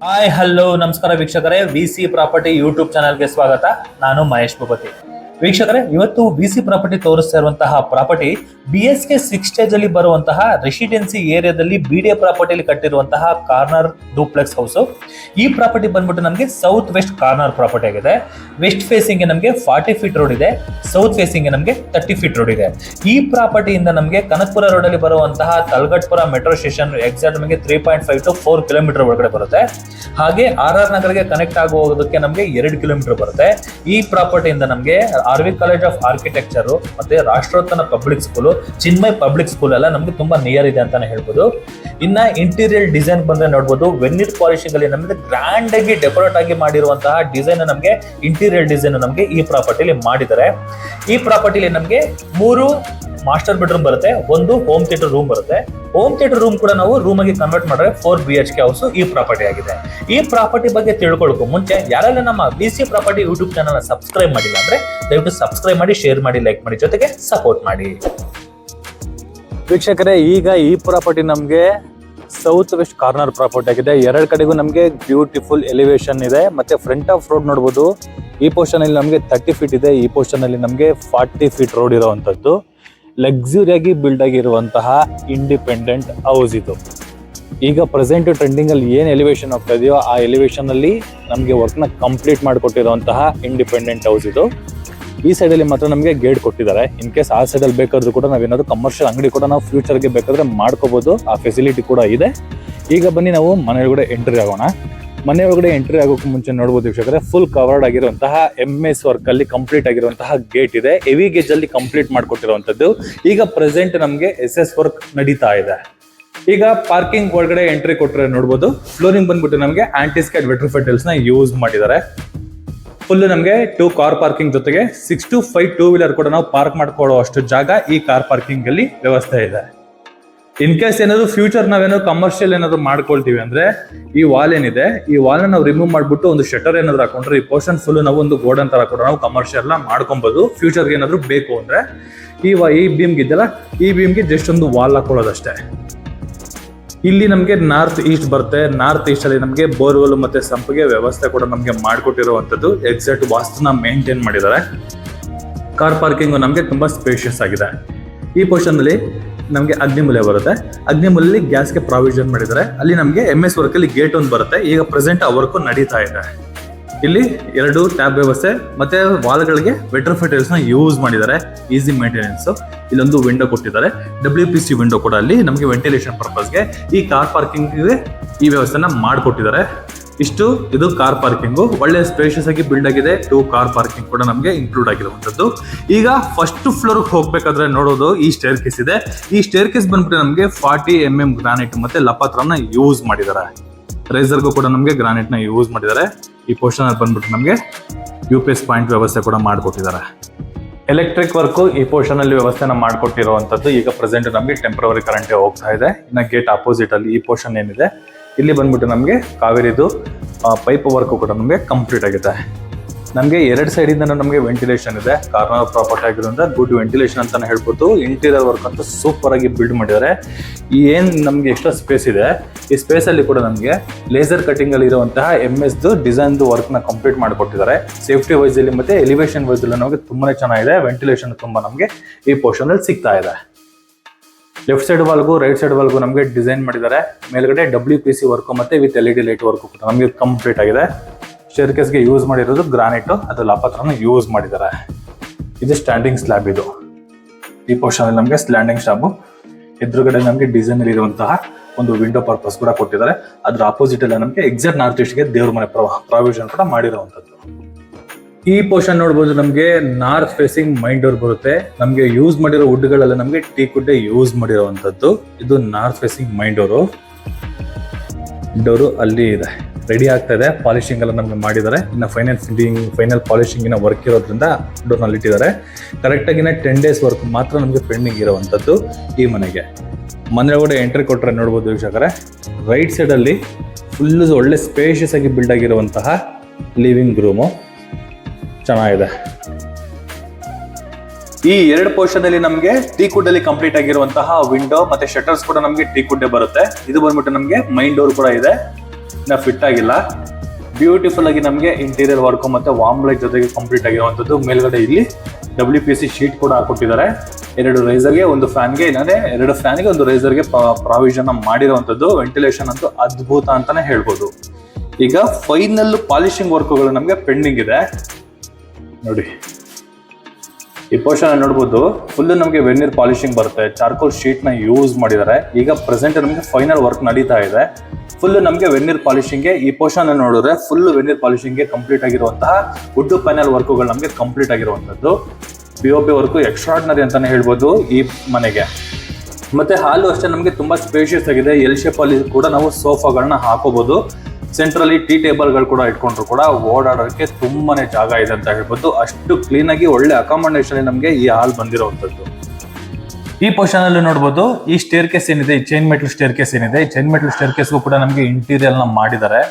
Hi hello ನಮಸ್ಕಾರ ವೀಕ್ಷಕರೇ, VC property YouTube ಚಾನಲ್ಗೆ ಸ್ವಾಗತ. ನಾನು ಮಹೇಶ್ ಭೂಪತಿ. ವೀಕ್ಷಕರೇ, ಇವತ್ತು ವಿ.ಸಿ ಪ್ರಾಪರ್ಟಿ ತೋರಿಸ್ತಾ ಇರುವಂತಹ ಪ್ರಾಪರ್ಟಿ BSK 6 ಸ್ಟೇಜ್ ಅಲ್ಲಿ ಬರುವಂತಹ ರೆಸಿಡೆನ್ಸಿ ಏರಿಯಾದಲ್ಲಿ BDA ಪ್ರಾಪರ್ಟಿಯಲ್ಲಿ ಕಟ್ಟಿರುವಂತಹ ಕಾರ್ನರ್ ಡೂಪ್ಲೆಕ್ಸ್ ಹೌಸ್. ಈ ಪ್ರಾಪರ್ಟಿ ಬಂದ್ಬಿಟ್ಟು ನಮಗೆ ಸೌತ್ ವೆಸ್ಟ್ ಕಾರ್ನರ್ ಪ್ರಾಪರ್ಟಿ ಆಗಿದೆ. ವೆಸ್ಟ್ ಫೇಸಿಂಗ್ ನಮಗೆ 40 ಫೀಟ್ ರೋಡ್ ಇದೆ, ಸೌತ್ ಫೇಸಿಂಗ್ ನಮಗೆ 30 ಫೀಟ್ ರೋಡ್ ಇದೆ. ಈ ಪ್ರಾಪರ್ಟಿಯಿಂದ ನಮಗೆ ಕನಕಪುರ ರೋಡ್ ಅಲ್ಲಿ ಬರುವಂತಹ ತಲಗಟ್ಪುರ ಮೆಟ್ರೋ ಸ್ಟೇಷನ್ ಎಕ್ಸಾಕ್ಟ್ ನಮಗೆ 3.5 to 4 ಕಿಲೋಮೀಟರ್ ಒಳಗಡೆ ಬರುತ್ತೆ. ಹಾಗೆ RR ನಗರ್ಗೆ ಕನೆಕ್ಟ್ ಆಗುವುದಕ್ಕೆ ನಮಗೆ 2 ಕಿಲೋಮೀಟರ್ ಬರುತ್ತೆ. ಈ ಪ್ರಾಪರ್ಟಿಯಿಂದ ನಮಗೆ RV ಕಾಲೇಜ್ ಆಫ್ ಆರ್ಕಿಟೆಕ್ಚರ್ ಮತ್ತೆ Rashtrotthana public school, Chinmay public school ಎಲ್ಲ ನಮಗೆ ತುಂಬಾ ನಿಯರ್ ಇದೆ ಅಂತಾನೆ ಹೇಳ್ಬೋದು. ಇನ್ನ ಇಂಟೀರಿಯರ್ ಡಿಸೈನ್ ಬಂದ್ರೆ ನೋಡಬಹುದು, ವೆನಿರ್ ಪಾಲಿಶಿಂಗ್ ಅಲ್ಲಿ ನಮಗೆ ಗ್ರ್ಯಾಂಡ್ ಆಗಿ ಡೆಕೋರೇಟ್ ಆಗಿ ಮಾಡಿರುವಂತಹ ಡಿಸೈನ್ ನಮಗೆ ಇಂಟೀರಿಯರ್ ಡಿಸೈನ್ ನಮಗೆ ಈ ಪ್ರಾಪರ್ಟಿಲಿ ಮಾಡಿದ್ದಾರೆ. ಈ ಪ್ರಾಪರ್ಟಿಲಿ ನಮಗೆ 3 ಮಾಸ್ಟರ್ ಬೆಡ್ರೂಮ್ ಬರುತ್ತೆ, 1 ಹೋಮ್ ಥಿಯೇಟರ್ ರೂಮ್ ಬರುತ್ತೆ. ಹೋಮ್ ಥಿಯೇಟರ್ ರೂಮ್ ಕೂಡ ನಾವು ರೂಮ್ ಆಗಿ ಕನ್ವರ್ಟ್ ಮಾಡಿದ್ರೆ 4 BHK ಹೌಸ್ ಈ ಪ್ರಾಪರ್ಟಿ ಆಗಿದೆ. ಈ ಪ್ರಾಪರ್ಟಿ ಬಗ್ಗೆ ತಿಳ್ಕೊಳ್ಳೋಕೆ ಮುಂಚೆ ಯಾರೆಲ್ಲ ನಮ್ಮ VC property YouTube channel subscribe ಮಾಡಿಲ್ಲ ಅಂದ್ರೆ ದಯವಿಟ್ಟು ಸಬ್ಸ್ಕ್ರೈಬ್ ಮಾಡಿ, ಶೇರ್ ಮಾಡಿ, ಲೈಕ್ ಮಾಡಿ, ಜೊತೆಗೆ ಸಪೋರ್ಟ್ ಮಾಡಿ. ವೀಕ್ಷಕರೇ, ಈಗ ಈ ಪ್ರಾಪರ್ಟಿ ನಮಗೆ ಸೌತ್ ವೆಸ್ಟ್ ಕಾರ್ನರ್ ಪ್ರಾಪರ್ಟಿ ಆಗಿದೆ. ಎರಡು ಕಡೆಗೂ ನಮಗೆ ಬ್ಯೂಟಿಫುಲ್ ಎಲಿವೇಶನ್ ಇದೆ. ಮತ್ತೆ ಫ್ರಂಟ್ ಆಫ್ ರೋಡ್ ನೋಡಬಹುದು. ಈ ಪೋರ್ಷನ್ ಅಲ್ಲಿ ನಮಗೆ 30 ಫೀಟ್ ಇದೆ, ಈ ಪೋರ್ಷನ್ ಅಲ್ಲಿ ನಮಗೆ 40 ಫೀಟ್ ರೋಡ್ ಇರುವಂತದ್ದು. ಲಕ್ಸುರಿಯಾಗಿ ಬಿಲ್ಡ್ ಆಗಿರುವಂತಹ ಇಂಡಿಪೆಂಡೆಂಟ್ ಹೌಸ್ ಇದು. ಈಗ ಪ್ರೆಸೆಂಟ್ ಟ್ರೆಂಡಿಂಗ್ ಅಲ್ಲಿ ಏನ್ ಎಲಿವೇಶನ್ ಹೋಗ್ತಾ ಇದೆಯೋ ಆ ಎಲಿವೇಶನ್ ಅಲ್ಲಿ ನಮಗೆ ವರ್ಕ್ ನ ಕಂಪ್ಲೀಟ್ ಮಾಡಿಕೊಟ್ಟಿರುವಂತಹ ಇಂಡಿಪೆಂಡೆಂಟ್ ಹೌಸ್ ಇದು. ಈ ಸೈಡ್ ಅಲ್ಲಿ ಮಾತ್ರ ನಮಗೆ ಗೇಟ್ ಕೊಟ್ಟಿದ್ದಾರೆ. ಇನ್ ಕೇಸ್ ಆ ಸೈಡ್ ಅಲ್ಲಿ ಬೇಕಾದ್ರೂ ಕೂಡ ನಾವೇನಾದ್ರು ಕಮರ್ಷಿಯಲ್ ಅಂಗಡಿ ಕೂಡ ನಾವು ಫ್ಯೂಚರ್ ಗೆ ಬೇಕಾದ್ರೆ ಮಾಡ್ಕೋಬಹುದು, ಆ ಫೆಸಿಲಿಟಿ ಕೂಡ ಇದೆ. ಈಗ ಬನ್ನಿ ನಾವು ಮನೆ ಒಳಗಡೆ ಎಂಟ್ರಿ ಆಗೋಣ. ಮನೆ ಒಳಗಡೆ ಎಂಟ್ರಿ ಆಗೋಕೆ ಮುಂಚೆ ನೋಡಬಹುದು ವೀಕ್ಷಕರೇ, ಫುಲ್ ಕವರ್ಡ್ ಆಗಿರುವಂತಹ MS ವರ್ಕ್ ಅಲ್ಲಿ ಕಂಪ್ಲೀಟ್ ಆಗಿರುವಂತಹ ಗೇಟ್ ಇದೆ. ಹೆವಿ ಗೇಜ್ ಅಲ್ಲಿ ಕಂಪ್ಲೀಟ್ ಮಾಡ್ಕೊಟ್ಟಿರುವಂತದ್ದು. ಈಗ ಪ್ರೆಸೆಂಟ್ ನಮಗೆ SS ವರ್ಕ್ ನಡೀತಾ ಇದೆ. ಈಗ ಪಾರ್ಕಿಂಗ್ ಒಳಗಡೆ ಎಂಟ್ರಿ ಕೊಟ್ಟರೆ ನೋಡಬಹುದು, ಫ್ಲೋರಿಂಗ್ ಬಂದ್ಬಿಟ್ಟು ನಮಗೆ ಆಂಟಿಸ್ಕೇಟ್ ವೆಟ್ರಿಫೈಟಲ್ಸ್ ನ ಯೂಸ್ ಮಾಡಿದ್ದಾರೆ. ಫುಲ್ ನಮಗೆ 2 ಕಾರ್ ಪಾರ್ಕಿಂಗ್ ಜೊತೆಗೆ 6 to 5 ಟೂ ವೀಲರ್ ಕೂಡ ನಾವು ಪಾರ್ಕ್ ಮಾಡ್ಕೊಳ್ಳೋ ಅಷ್ಟು ಜಾಗ ಈ ಕಾರ್ ಪಾರ್ಕಿಂಗ್ ಅಲ್ಲಿ ವ್ಯವಸ್ಥೆ ಇದೆ. ಇನ್ ಕೇಸ್ ಏನಾದ್ರು ಫ್ಯೂಚರ್ ನಾವೇನಾದ್ರು ಕಮರ್ಷಿಯಲ್ ಏನಾದ್ರು ಮಾಡ್ಕೊಳ್ತೀವಿ ಅಂದ್ರೆ ಈ ವಾಲ್ ಏನಿದೆ, ಈ ವಾಲ್ ನಾವು ರಿಮೂವ್ ಮಾಡ್ಬಿಟ್ಟು ಒಂದು ಶಟರ್ ಏನಾದ್ರು ಹಾಕೊಂಡ್ರೆ ಈ ಪೋರ್ಷನ್ ಫುಲ್ ನಾವು ಒಂದು ಗೋಡನ್ ತರ ಕೂಡ ನಾವು ಕಮರ್ಷಿಯಲ್ ಮಾಡ್ಕೊಬಹುದು. ಫ್ಯೂಚರ್ಗೆ ಏನಾದ್ರು ಬೇಕು ಅಂದ್ರೆ ಈ ಬೀಮ್ಗೆ ಇದೆಯಲ್ಲ, ಈ ಬೀಮ್ಗೆ ಜಸ್ಟ್ ಒಂದು ವಾಲ್ ಹಾಕೊಳ್ಳೋದಷ್ಟೇ. ಇಲ್ಲಿ ನಮಗೆ ನಾರ್ತ್ ಈಸ್ಟ್ ಬರುತ್ತೆ. ನಾರ್ತ್ ಈಸ್ಟ್ ಅಲ್ಲಿ ನಮಗೆ ಬೋರ್ವೆಲ್ ಮತ್ತೆ ಸಂಪಿಗೆ ವ್ಯವಸ್ಥೆ ಕೂಡ ನಮಗೆ ಮಾಡಿಕೊಟ್ಟಿರುವಂತದ್ದು. ಎಕ್ಸಾಕ್ಟ್ ವಾಸ್ತುನ ಮೇಂಟೈನ್ ಮಾಡಿದ್ದಾರೆ. ಕಾರ್ ಪಾರ್ಕಿಂಗ್ ನಮಗೆ ತುಂಬಾ ಸ್ಪೇಷಿಯಸ್ ಆಗಿದೆ. ಈ ಪೋರ್ಷನ್ ಅಲ್ಲಿ ನಮಗೆ ಅಗ್ನಿಮೂಲೆ ಬರುತ್ತೆ. ಅಗ್ನಿಮೂಲೆಯಲ್ಲಿ ಗ್ಯಾಸ್ಗೆ ಪ್ರಾವಿಷನ್ ಮಾಡಿದ್ದಾರೆ. ಅಲ್ಲಿ ನಮಗೆ MS ವರ್ಕ್ ಅಲ್ಲಿ ಗೇಟ್ ಒಂದು ಬರುತ್ತೆ. ಈಗ ಪ್ರೆಸೆಂಟ್ ಆ ವರ್ಕ್ ನಡೀತಾ ಇದೆ. ಇಲ್ಲಿ 2 ಟ್ಯಾಬ್ ವ್ಯವಸ್ಥೆ ಮತ್ತೆ ವಾಲ್ಗಳಿಗೆ ವೆಟ್ರಿಫೈಟಲ್ಸ್ ನ ಯೂಸ್ ಮಾಡಿದ್ದಾರೆ. Easy maintenance. ಇಲ್ಲೊಂದು ವಿಂಡೋ ಕೊಟ್ಟಿದ್ದಾರೆ, WPC ವಿಂಡೋ ಕೂಡ ಅಲ್ಲಿ ನಮಗೆ ವೆಂಟಿಲೇಷನ್ ಪರ್ಪಸ್ಗೆ ಈ ಕಾರ್ ಪಾರ್ಕಿಂಗ್ ಈ ವ್ಯವಸ್ಥೆನ ಮಾಡಿಕೊಟ್ಟಿದ್ದಾರೆ. ಇದು ಕಾರ್ ಪಾರ್ಕಿಂಗು ಒಳ್ಳೆ ಸ್ಪೇಷಿಯಸ್ ಆಗಿ ಬಿಲ್ಡ್ ಆಗಿದೆ. 2 ಕಾರ್ ಪಾರ್ಕಿಂಗ್ ಕೂಡ ನಮಗೆ ಇನ್ಕ್ಲೂಡ್ ಆಗಿರುವಂತದ್ದು. ಈಗ ಫಸ್ಟ್ ಫ್ಲೋರ್ ಹೋಗ್ಬೇಕಾದ್ರೆ ನೋಡೋದು ಈ ಸ್ಟೇರ್ ಕೇಸ್ ಇದೆ. ಈ ಸ್ಟೇರ್ ಕೇಸ್ ಬಂದ್ಬಿಟ್ಟು ನಮಗೆ 40 mm ಗ್ರಾನೈಟ್ ಮತ್ತೆ ಲಪತ್ರನ ಯೂಸ್ ಮಾಡಿದ್ದಾರೆ. ರೈಸರ್ಗೂ ಕೂಡ ನಮಗೆ ಗ್ರಾನೈಟ್ ನ ಯೂಸ್ ಮಾಡಿದ್ದಾರೆ. ಈ ಪೋರ್ಷನ್ ಅಲ್ಲಿ ಬಂದ್ಬಿಟ್ಟು ನಮಗೆ UPS ಪಾಯಿಂಟ್ ವ್ಯವಸ್ಥೆ ಕೂಡ ಮಾಡಿಕೊಟ್ಟಿದ್ದಾರೆ. ಎಲೆಕ್ಟ್ರಿಕ್ ವರ್ಕ್ ಈ ಪೋರ್ಷನ್ ಅಲ್ಲಿ ವ್ಯವಸ್ಥೆನ ಮಾಡಿಕೊಟ್ಟಿರುವಂತದ್ದು. ಈಗ ಪ್ರೆಸೆಂಟ್ ನಮಗೆ ಟೆಂಪರರಿ ಕರೆಂಟ್ ಹೋಗ್ತಾ ಇದೆ. ಇನ್ನ ಗೇಟ್ ಅಪೋಸಿಟ್ ಅಲ್ಲಿ ಈ ಪೋರ್ಷನ್ ಏನಿದೆ, ಇಲ್ಲಿ ಬಂದ್ಬಿಟ್ಟು ನಮಗೆ ಕಾವೇರಿದು ಪೈಪ್ ವರ್ಕ್ ಕೂಡ ನಮಗೆ ಕಂಪ್ಲೀಟ್ ಆಗಿದೆ. ನಮಗೆ 2 ಸೈಡ್ ಇಂದ ನಮಗೆ ವೆಂಟಿಲೇಷನ್ ಇದೆ. ಕಾರ್ನರ್ ಪ್ರಾಪರ್ಟಿ ಆಗಿರೋದ್ರಿಂದ ಗುಡ್ ವೆಂಟಿಲೇಷನ್ ಅಂತಾನೆ ಹೇಳ್ಬೋದು. ಇಂಟೀರಿಯರ್ ವರ್ಕ್ ಅಂತೂ ಸೂಪರ್ ಆಗಿ ಬಿಲ್ಡ್ ಮಾಡಿದ್ದಾರೆ. ಏನ್ ನಮಗೆ ಎಕ್ಸ್ಟ್ರಾ ಸ್ಪೇಸ್ ಇದೆ, ಈ ಸ್ಪೇಸ್ ಅಲ್ಲಿ ಕೂಡ ನಮಗೆ ಲೇಸರ್ ಕಟಿಂಗ್ ಅಲ್ಲಿ ಇರುವಂತಹ MS ಡಿಸೈನ್ ವರ್ಕ್ ನ ಕಂಪ್ಲೀಟ್ ಮಾಡಿಕೊಟ್ಟಿದ್ದಾರೆ. ಸೇಫ್ಟಿ ವೈಸ್ ಅಲ್ಲಿ ಮತ್ತೆ ಎಲಿವೇಶನ್ ವೈಸ್ ಅಲ್ಲಿ ನಮಗೆ ತುಂಬಾನೇ ಚೆನ್ನಾಗಿದೆ. ವೆಂಟಿಲೇಷನ್ ತುಂಬಾ ನಮಗೆ ಈ ಪೋರ್ಷನ್ ಅಲ್ಲಿ ಸಿಗ್ತಾ ಇದೆ. ಲೆಫ್ಟ್ ಸೈಡ್ ವಾಲ್ಗೂ ರೈಟ್ ಸೈಡ್ ವಾಲ್ಗೂ ನಮಗೆ ಡಿಸೈನ್ ಮಾಡಿದ್ದಾರೆ. ಮೇಲ್ಗಡೆ WPC ವರ್ಕ್ ಮತ್ತೆ ವಿತ್ LED ಲೈಟ್ ವರ್ಕ್ ಕೂಡ ನಮಗೆ ಕಂಪ್ಲೀಟ್ ಆಗಿದೆ. ಸ್ಟೇರ್ ಕೇಸ್ಗೆ ಯೂಸ್ ಮಾಡಿರೋದು ಗ್ರಾನೈಟ್, ಅದು ಲಪತ್ರನ ಯೂಸ್ ಮಾಡಿದ್ದಾರೆ. ಇದು ಸ್ಟ್ಯಾಂಡಿಂಗ್ ಸ್ಲ್ಯಾಬ್. ಇದು ಈ ಪೋರ್ಷನ್ ಅಲ್ಲಿ ನಮಗೆ ಸ್ಟ್ಯಾಂಡಿಂಗ್ ಸ್ಲ್ಯಾಬ್. ಎದುರುಗಡೆ ನಮಗೆ ಡಿಸೈನ್ ಇರುವಂತಹ ಒಂದು ವಿಂಡೋ ಪರ್ಪಸ್ ಕೂಡ ಕೊಟ್ಟಿದ್ದಾರೆ. ಅದ್ರ ಅಪೋಸಿಟ್ ಅಲ್ಲಿ ನಮಗೆ ಎಕ್ಸಾಕ್ಟ್ ನಾರ್ತ್ ಈಸ್ಟ್ ಗೆ ದೇವ್ರ ಮನೆ ಪ್ರಾವಿಷನ್ ಕೂಡ ಮಾಡಿರುವಂತದ್ದು. ಈ ಪೋರ್ಷನ್ ನೋಡಬಹುದು, ನಮಗೆ ನಾರ್ತ್ ಫೇಸಿಂಗ್ ಮೈನ್ ಡೋರ್ ಬರುತ್ತೆ. ನಮಗೆ ಯೂಸ್ ಮಾಡಿರೋ ವುಡ್ ಗಳೆಲ್ಲ ನಮಗೆ ಟೀಕ್ ವುಡ್ ಯೂಸ್ ಮಾಡಿರುವಂತದ್ದು. ಇದು ನಾರ್ತ್ ಫೇಸಿಂಗ್ ಮೈನ್ ಡೋರು. ಅಲ್ಲಿ ಇದೆ, ರೆಡಿ ಆಗ್ತಾ ಇದೆ. ಪಾಲಿಶಿಂಗ್ ಎಲ್ಲ ನಮಗೆ ಮಾಡಿದ್ದಾರೆ. ಇನ್ನು ಫೈನಲ್ ಪಾಲಿಶಿಂಗ್ ವರ್ಕ್ ಇರೋದ್ರಿಂದ ಡೋರ್ ನಲ್ಲಿ ಇಟ್ಟಿದ್ದಾರೆ. ಕರೆಕ್ಟ್ ಆಗಿ 10 days ವರ್ಕ್ ಮಾತ್ರ ನಮಗೆ ಪೆಂಡಿಂಗ್ ಇರುವಂತದ್ದು ಈ ಮನೆಗೆ. ಮನೆ ಒಳಗಡೆ ಎಂಟ್ರಿ ಕೊಟ್ಟರೆ ನೋಡಬಹುದು ವೀಕ್ಷಕರೇ, ರೈಟ್ ಸೈಡ್ ಅಲ್ಲಿ ಫುಲ್ ಒಳ್ಳೆ ಸ್ಪೇಷಿಯಸ್ ಆಗಿ ಬಿಲ್ಡ್ ಆಗಿರುವಂತಹ ಲಿವಿಂಗ್ ರೂಮು ಚೆನ್ನಾಗಿದೆ. ಈ 2 ಪೋರ್ಷನ್ ಅಲ್ಲಿ ನಮಗೆ ಟೀಕ್ ವುಡ್ ಅಲ್ಲಿ ಕಂಪ್ಲೀಟ್ ಆಗಿರುವಂತಹ ವಿಂಡೋ ಮತ್ತೆ ಶಟರ್ಸ್ ಕೂಡ ನಮಗೆ ಟೀಕ್ ವುಡ್ ಬರುತ್ತೆ. ಇದು ಬಂದ್ಬಿಟ್ಟು ನಮಗೆ ಮೈನ್ ಡೋರ್ ಕೂಡ ಇದೆ. ಇನ್ನ ಫಿಟ್ ಆಗಿಲ್ಲ. ಬ್ಯೂಟಿಫುಲ್ ಆಗಿ ನಮಗೆ ಇಂಟೀರಿಯರ್ ವರ್ಕ್ ಮತ್ತೆ ವಾರ್ಮ್ ಲೈಟ್ ಜೊತೆಗೆ ಕಂಪ್ಲೀಟ್ ಆಗಿರುವಂತದ್ದು. ಮೇಲ್ಗಡೆ ಇಲ್ಲಿ WPC ಶೀಟ್ ಕೂಡ ಹಾಕೊಟ್ಟಿದ್ದಾರೆ. 2 ರೈಸರ್ಗೆ, 1 ಫ್ಯಾನ್ಗೆ, ಇಲ್ಲಾಂದ್ರೆ 2 ಫ್ಯಾನ್ಗೆ 1 ರೈಸರ್ಗೆ ಪ್ರಾವಿಷನ್ ಮಾಡಿರುವಂತದ್ದು. ವೆಂಟಿಲೇಷನ್ ಅಂತೂ ಅದ್ಭುತ ಅಂತಾನೆ ಹೇಳ್ಬೋದು. ಈಗ ಫೈನಲ್ ಪಾಲಿಶಿಂಗ್ ವರ್ಕ್ಗಳು ನಮಗೆ ಪೆಂಡಿಂಗ್ ಇದೆ ನೋಡಿ. ಈ ಪೋರ್ಷನ್ ನೋಡ್ಬೋದು, ಫುಲ್ ನಮಗೆ ವೆನಿರ್ ಪಾಲಿಶಿಂಗ್ ಬರುತ್ತೆ. ಚಾರ್ಕೋಲ್ ಶೀಟ್ ನ ಯೂಸ್ ಮಾಡಿದ್ದಾರೆ. ಈಗ ಪ್ರೆಸೆಂಟ್ ನಮಗೆ ಫೈನಲ್ ವರ್ಕ್ ನಡೀತಾ ಇದೆ. ಫುಲ್ ನಮಗೆ ವೆನಿರ್ ಪಾಲಿಶಿಂಗ್ಗೆ ಈ ಪೋರ್ಷನ್ ನೋಡಿದ್ರೆ ಫುಲ್ ವೆನಿರ್ ಪಾಲಿಶಿಂಗ್ಗೆ ಕಂಪ್ಲೀಟ್ ಆಗಿರುವಂತಹ ವುಡ್ ಪ್ಯಾನೆಲ್ ವರ್ಕ್ಗಳು ನಮಗೆ ಕಂಪ್ಲೀಟ್ ಆಗಿರುವಂತದ್ದು. POP ವರ್ಕ್ ಎಕ್ಸ್ಟ್ರಾರ್ಡಿನರಿ ಅಂತಾನೆ ಹೇಳ್ಬೋದು ಈ ಮನೆಗೆ. ಮತ್ತೆ ಹಾಲು ಅಷ್ಟೇ ನಮಗೆ ತುಂಬಾ ಸ್ಪೇಷಿಯಸ್ ಆಗಿದೆ. ಎಲ್ ಶೇಪ್ ಅಲ್ಲಿ ಕೂಡ ನಾವು ಸೋಫಾಗಳನ್ನ ಹಾಕೋಬಹುದು. ಸೆಂಟ್ರಲ್ಲಿ ಟೀ ಟೇಬಲ್ಗಳು ಕೂಡ ಇಟ್ಕೊಂಡ್ರು ಕೂಡ ಓಡಾಡೋಕ್ಕೆ ತುಂಬಾನೇ ಜಾಗ ಇದೆ ಅಂತ ಹೇಳ್ಬೋದು. ಅಷ್ಟು ಕ್ಲೀನ್ ಆಗಿ ಒಳ್ಳೆ ಅಕಾಮಡೇಷನ್ ನಮಗೆ ಈ ಹಾಲ್ ಬಂದಿರುವಂತದ್ದು. ಈ ಪೋರ್ಷನ್ ಅಲ್ಲಿ ನೋಡಬಹುದು, ಈ ಸ್ಟೇರ್ ಕೇಸ್ ಏನಿದೆ, ಈ ಚೈನ್ ಮೆಟಲ್ ಸ್ಟೇರ್ ಕೇಸ್ ಏನಿದೆ, ಈ ಚೈನ್ ಮೆಟಲ್ ಸ್ಟೇರ್ ಕೇಸ್ಗೂ ಕೂಡ ನಮಗೆ ಇಂಟೀರಿಯರ್ ನ ಮಾಡಿದ್ದಾರೆ.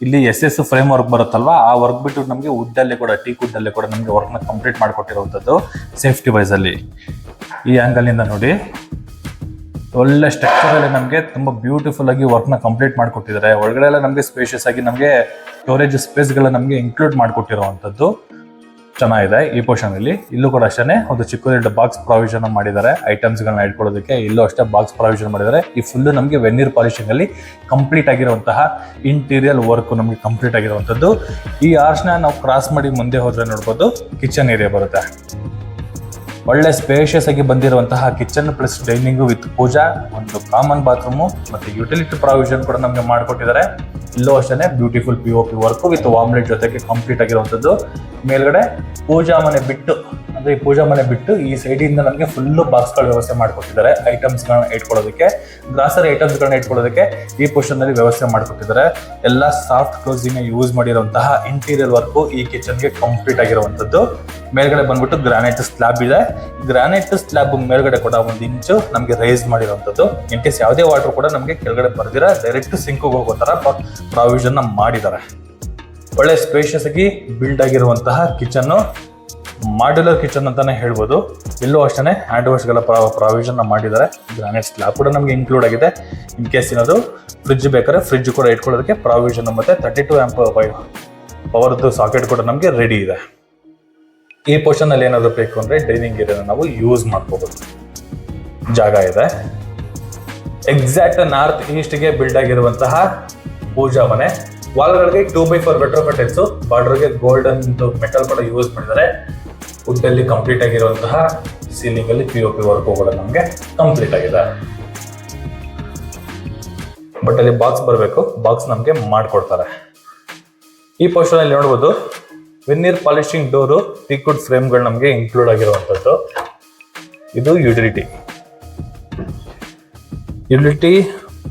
ಇಲ್ಲಿ SS ಫ್ರೇಮ್ ವರ್ಕ್ ಬರುತ್ತಲ್ವಾ, ಆ ವರ್ಕ್ ಬಿಟ್ಟು ನಮಗೆ ವುಡ್ ಅಲ್ಲಿ ಕೂಡ, ಟೀಕ್ ವುಡ್ ಅಲ್ಲಿ ಕೂಡ ನಮಗೆ ವರ್ಕ್ ನ ಕಂಪ್ಲೀಟ್ ಮಾಡಿಕೊಟ್ಟಿರುವಂತದ್ದು. ಸೇಫ್ಟಿ ವೈಸ್ ಅಲ್ಲಿ ಈ ಆಂಗಲ್ ಇಂದ ನೋಡಿ, ಒಳ್ಳೆ ಸ್ಟ್ರಕ್ಚರ್ ಅಲ್ಲಿ ನಮಗೆ ತುಂಬಾ ಬ್ಯೂಟಿಫುಲ್ ಆಗಿ ವರ್ಕ್ ನ ಕಂಪ್ಲೀಟ್ ಮಾಡಿಕೊಟ್ಟಿದ್ದಾರೆ. ಒಳಗಡೆ ಎಲ್ಲ ನಮಗೆ ಸ್ಪೇಷಿಯಸ್ ಆಗಿ ನಮಗೆ ಸ್ಟೋರೇಜ್ ಸ್ಪೇಸ್ ಗಳ ನಮಗೆ ಇನ್ಕ್ಲೂಡ್ ಮಾಡಿಕೊಟ್ಟಿರುವಂತದ್ದು ಚೆನ್ನಾಗಿದೆ. ಈ ಪೋರ್ಷನ್ ಅಲ್ಲಿ ಇಲ್ಲೂ ಕೂಡ ಅಷ್ಟೇ ಒಂದು ಚಿಕ್ಕ ಬಾಕ್ಸ್ ಪ್ರಾವಿಷನ್ ಮಾಡಿದ್ದಾರೆ ಐಟಮ್ಸ್ ಗಳನ್ನ ಇಟ್ಕೊಳ್ಳೋದಕ್ಕೆ. ಇಲ್ಲೂ ಅಷ್ಟೇ ಬಾಕ್ಸ್ ಪ್ರಾವಿಷನ್ ಮಾಡಿದ್ದಾರೆ. ಈ ಫುಲ್ ನಮಗೆ ವೆನಿರ್ ಪಾಲಿಶಿಂಗ್ ಅಲ್ಲಿ ಕಂಪ್ಲೀಟ್ ಆಗಿರುವಂತಹ ಇಂಟೀರಿಯರ್ ವರ್ಕ್ ನಮಗೆ ಕಂಪ್ಲೀಟ್ ಆಗಿರುವಂತದ್ದು. ಈ ಆರ್ಚ್ ನ ನಾವು ಕ್ರಾಸ್ ಮಾಡಿ ಮುಂದೆ ಹೋದ್ರೆ ನೋಡ್ಬೋದು, ಕಿಚನ್ ಏರಿಯಾ ಬರುತ್ತೆ. ಒಳ್ಳೆ ಸ್ಪೇಷಿಯಸ್ ಆಗಿ ಬಂದಿರುವಂತಹ ಕಿಚನ್ ಪ್ಲಸ್ ಡೈನಿಂಗ್ ವಿತ್ ಪೂಜಾ, ಒಂದು ಕಾಮನ್ ಬಾತ್ರೂಮು ಮತ್ತೆ ಯುಟಿಲಿಟಿ ಪ್ರಾವಿಷನ್ ಕೂಡ ನಮಗೆ ಮಾಡಿಕೊಟ್ಟಿದ್ದಾರೆ. ಇಲ್ಲೂ ಅಷ್ಟೇ beautiful POP work with warm light ಜೊತೆಗೆ ಕಂಪ್ಲೀಟ್ ಆಗಿರುವಂತದ್ದು. ಮೇಲ್ಗಡೆ ಪೂಜಾ ಮನೆ ಬಿಟ್ಟು, ಅಂದ್ರೆ ಈ ಪೂಜಾ ಮನೆ ಬಿಟ್ಟು ಈ ಸೈಡ್ ಇಂದ ನಮಗೆ ಫುಲ್ ಬಾಕ್ಸ್ ಗಳ ವ್ಯವಸ್ಥೆ ಮಾಡಿಕೊಟ್ಟಿದ್ದಾರೆ. ಐಟಮ್ಸ್ ಗಳನ್ನ ಇಟ್ಕೊಳ್ಳೋದಕ್ಕೆ, ಗ್ರಾಸರಿ ಐಟಮ್ಸ್ ಗಳನ್ನ ಇಟ್ಕೊಳ್ಳೋದಕ್ಕೆ ಈ ಪೋರ್ಷನ್ ಅಲ್ಲಿ ವ್ಯವಸ್ಥೆ ಮಾಡಿಕೊಟ್ಟಿದ್ದಾರೆ. ಎಲ್ಲ ಸಾಫ್ಟ್ ಕ್ಲೋಸಿಂಗ್ ಯೂಸ್ ಮಾಡಿರುವಂತಹ ಇಂಟೀರಿಯರ್ ವರ್ಕ್ ಈ ಕಿಚನ್ ಗೆ ಕಂಪ್ಲೀಟ್ ಆಗಿರುವಂತದ್ದು. ಮೇಲ್ಗಡೆ ಬಂದ್ಬಿಟ್ಟು ಗ್ರಾನೈಟ್ ಸ್ಲ್ಯಾಬ್ ಇದೆ. ಗ್ರಾನೈಟ್ ಸ್ಲ್ಯಾಬ್ ಮೇಲ್ಗಡೆ ಕೂಡ 1 ಇಂಚು ನಮಗೆ ರೈಸ್ ಮಾಡಿರುವಂತದ್ದು. ಇನ್ ಕೇಸ್ ಯಾವುದೇ ವಾಟರ್ ಕೂಡ ನಮಗೆ ಕೆಳಗಡೆ ಬರ್ದಿರ ಡೈರೆಕ್ಟ್ ಸಿಂಕ್ ಹೋಗೋ ತರ ಪ್ರಾವಿಷನ್ ಮಾಡಿದ್ದಾರೆ. ಒಳ್ಳೆ ಸ್ಪೇಷಿಯಸ್ ಆಗಿ ಬಿಲ್ಡ್ ಆಗಿರುವಂತಹ ಕಿಚನ್, ಮಾಡ್ಯುಲರ್ ಕಿಚನ್ ಅಂತಾನೆ ಹೇಳ್ಬೋದು. ಇಲ್ಲೂ ಅಷ್ಟೇ ಹ್ಯಾಂಡ್ ವಾಶ್ ಗಳ ಪ್ರಾವಿಷನ್ ಮಾಡಿದ್ದಾರೆ. ಗ್ರಾನೈಟ್ ಸ್ಲ್ಯಾಬ್ ಕೂಡ ನಮಗೆ ಇನ್ಕ್ಲೂಡ್ ಆಗಿದೆ. ಇನ್ ಕೇಸ್ ಏನಾದ್ರು ಫ್ರಿಡ್ಜ್ ಬೇಕಾದ್ರೆ ಫ್ರಿಡ್ಜ್ ಕೂಡ ಇಟ್ಕೊಳ್ಳೋದಕ್ಕೆ ಪ್ರಾವಿಷನ್ ಮತ್ತೆ 32 ಆಂಪ್ ಪವರ್ದು ಸಾಕೆಟ್ ಕೂಡ ನಮಗೆ ರೆಡಿ ಇದೆ. ಈ ಪೋರ್ಷನ್ ಅಲ್ಲಿ ಏನಾದ್ರು ಬೇಕು ಅಂದ್ರೆ ಡೈನಿಂಗ್ ಏರಿಯಾನ ನಾವು ಯೂಸ್ ಮಾಡ್ಕೋಬಹುದು, ಜಾಗ ಇದೆ. ಎಕ್ಸಾಕ್ಟ್ ನಾರ್ತ್ ಈಸ್ಟ್ ಗೆ ಬಿಲ್ಡ್ ಆಗಿರುವಂತಹ ಪೂಜಾ ಮನೆ. ವಾಲ್ಗಳಿಗೆ 2x4 retrofit tiles, ಬಾರ್ಡರ್ಗೆ golden metal ಕೂಡ ಯೂಸ್ ಮಾಡಿದ್ದಾರೆ. ವುಡ್ ಅಲ್ಲಿ ಕಂಪ್ಲೀಟ್ ಆಗಿರುವಂತಹ ಸೀಲಿಂಗ್ ಅಲ್ಲಿ POP ವರ್ಕ್ ಕೂಡ ನಮಗೆ ಕಂಪ್ಲೀಟ್ ಆಗಿದೆ. ಬಟ್ ಅಲ್ಲಿ ಬಾಕ್ಸ್ ಬರಬೇಕು, ಬಾಕ್ಸ್ ನಮಗೆ ಮಾಡ್ಕೊಡ್ತಾರೆ. ಈ ಪೋರ್ಷನ್ ಅಲ್ಲಿ ನೋಡಬಹುದು, ವೆನಿರ್ ಪಾಲಿಶಿಂಗ್ ಡೋರು, ಟೀಕ್ ವುಡ್ ಫ್ರೇಮ್ಗಳು ನಮಗೆ ಇನ್ಕ್ಲೂಡ್ ಆಗಿರುವಂತದ್ದು. ಇದು ಯುಟಿಲಿಟಿ